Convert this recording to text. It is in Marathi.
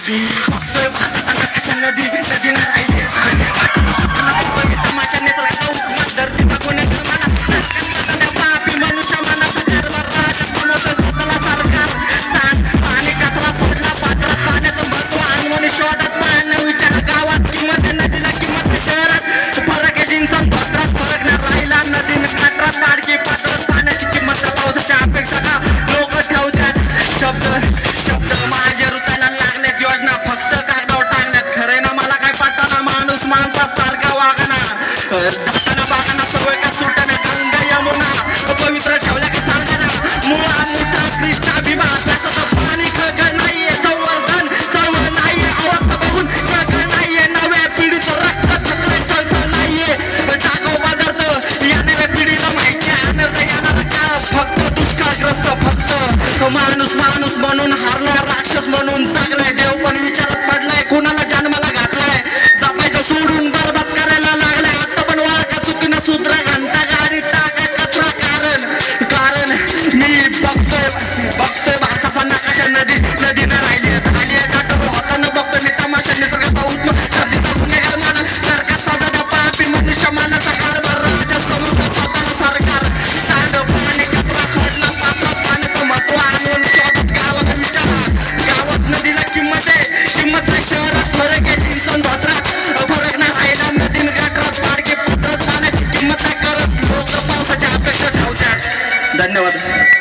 बघतोय भारताचा नकाशा नदी नदीनं राहिली तमाशा निसर्गाचा हुकूमत धरतीचा गुन्हेगार मला सरकार पापी मनुष्य मनाचा कारभार राजा समोर स्वतःला सरकार सांड पाणी कचरा सोडला पात्रात पाण्याचं महत्व अनवणी शोधात पाहणं विचार गावात किंमत नदीला किंमत शहरात फरक आहे जिन्सात पत्रात फरक नाही राहिला नदीनं खटरात पाडकी पात्रात पाण्याची किंमत पावसाच्या अपेक्षा का लोक ठेवतात शब्द शब्द माझ्या ऋताला लागल्यात योजना फक्त कागदावर टांगल्यात खरे ना मला काय पटना माणूस माणसासारखा वागना जाताना बागाना सवय का सुटना गंगा यमुना पवित्र ठेवल्या का सांगना मुळा मुठा कृष्णा भीमा अभ्यासाचं पाणी खग नाहीये संवर्धन चळवळ नाहीये अवस्था बघून जग नाहीये नव्या पिढीचं रक्त थकलंय सळसळ नाहीये टाकाऊ पदार्थ येणाऱ्या पिढीला माहिती अनर्थ येणारा काळ फक्त दुष्काळग्रस्त फक्त माणूस माणूस म्हणून हारला राक्षस म्हणून चांगलाय देव पण विचारात पडलाय कुणाला जन्माला घातलाय जपायचं सोडून बरबाद करायला लागलाय आता पण वाळका चुकीनं सुधरा घंटा गाडी टाका कचरा कारण कारण मी बघतोय भारताचा नकाशा नदीनं राहिली झाली आहे गटर होताना बघतोय मी तमाशा निसर्गाचा उत्म सर्दीचा गुन्हेगार मला सरकार सजा पापी मनुष्य मानाचा कारभार राजा समोर स्वतःला सरकार सांड पाणी कचरा सोडला पात्रात पाण्याचं महत्व आणून शोधत गावात विचारा गावात नदीला किंमत आहे शहरात फरक आहे जिन्सन धोत्रात फरक नाही राहिला नदीनं गटरात पाडके पत्रात पाण्याची किंमत नाही करत लोक पावसाच्या अपेक्षा ठेवतात. धन्यवाद.